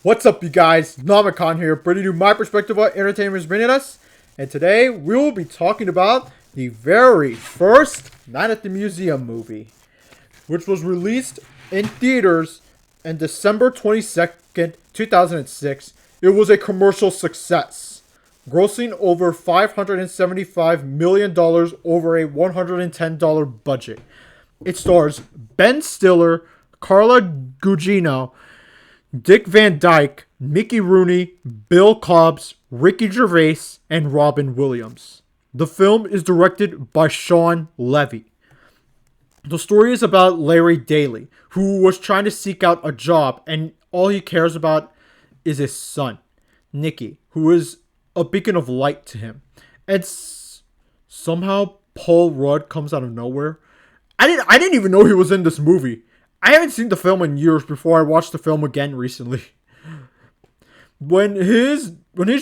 What's up, you guys? Namicon here, bringing you my perspective on entertainment is bringing us. And today we will be talking about the very first Night at the Museum movie, which was released in theaters on December 22nd, 2006. It was a commercial success, grossing over $575 million over a $110 budget. It stars Ben Stiller, Carla Gugino, Dick Van Dyke, Mickey Rooney, Bill Cobbs, Ricky Gervais, and Robin Williams. The film is directed by Shawn Levy. The story is about Larry Daly, who was trying to seek out a job, and all he cares about is his son, Nicky, who is a beacon of light to him. And somehow Paul Rudd comes out of nowhere. I didn't even know he was in this movie. I haven't seen the film in years before I watched the film again recently. When his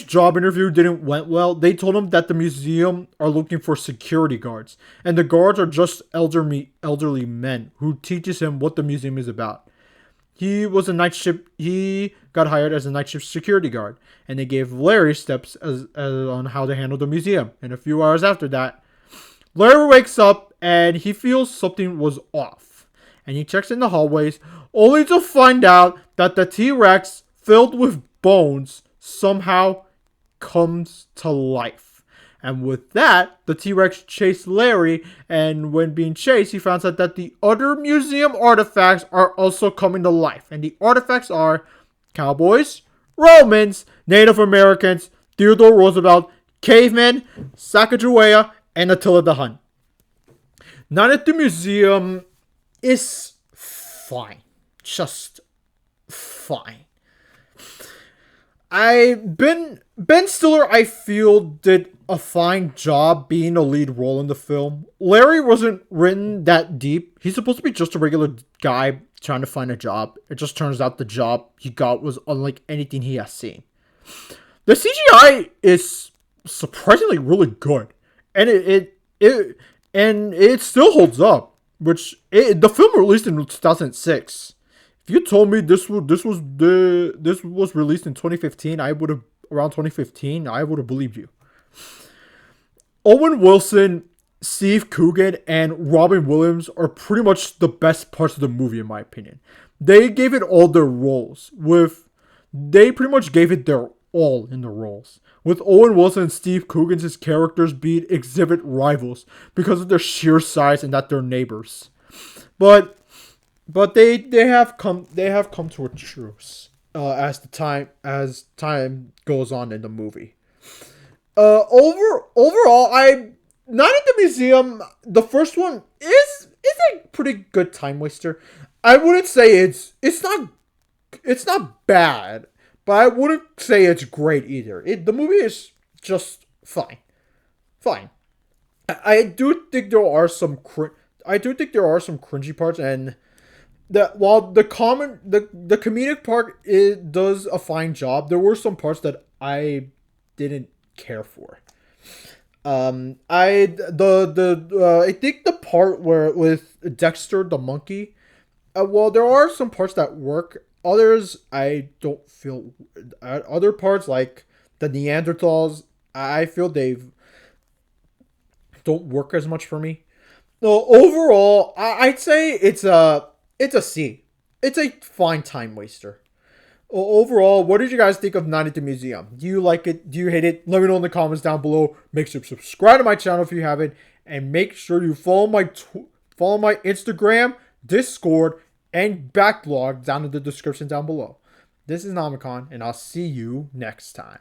job interview didn't went well, they told him that the museum are looking for security guards, and the guards are just elderly men who teaches him what the museum is about. He got hired as a night shift security guard, and they gave Larry steps as on how to handle the museum. And a few hours after that, Larry wakes up and he feels something was off. And he checks in the hallways, only to find out that the T-Rex, filled with bones, somehow comes to life. And with that, the T-Rex chased Larry, and when being chased, he finds out that the other museum artifacts are also coming to life. And the artifacts are cowboys, Romans, Native Americans, Theodore Roosevelt, cavemen, Sacagawea, and Attila the Hun. Night at the Museum is fine. Just fine. Ben Stiller, I feel, did a fine job being a lead role in the film. Larry wasn't written that deep. He's supposed to be just a regular guy trying to find a job. It just turns out the job he got was unlike anything he has seen. The CGI is surprisingly really good, and it still holds up. The film released in 2006. If you told me this was released in 2015, around 2015, I would have believed you. Owen Wilson, Steve Coogan, and Robin Williams are pretty much the best parts of the movie, in my opinion. They gave it all their roles. They pretty much gave it their all in the roles. With Owen Wilson and Steve Coogan's characters being exhibit rivals because of their sheer size and that they're neighbors. But they have come to a truce as time goes on in the movie. Overall, Night at the Museum, the first one is a pretty good time waster. I wouldn't say it's not bad, but I wouldn't say it's great either. The movie is just fine. I do think there are some cringy parts, and that while the comedic part does a fine job, there were some parts that I didn't care for. I think the part where with Dexter the monkey, well, there are some parts that work. Others I don't feel. Other parts like the Neanderthals, I feel they don't work as much for me. No, overall, I'd say it's a C. It's a fine time waster. Overall, what did you guys think of Night at the Museum? Do you like it? Do you hate it? Let me know in the comments down below. Make sure to subscribe to my channel if you haven't, and make sure you follow my Instagram, Discord, and backlog down in the description down below. This is Namicon, and I'll see you next time.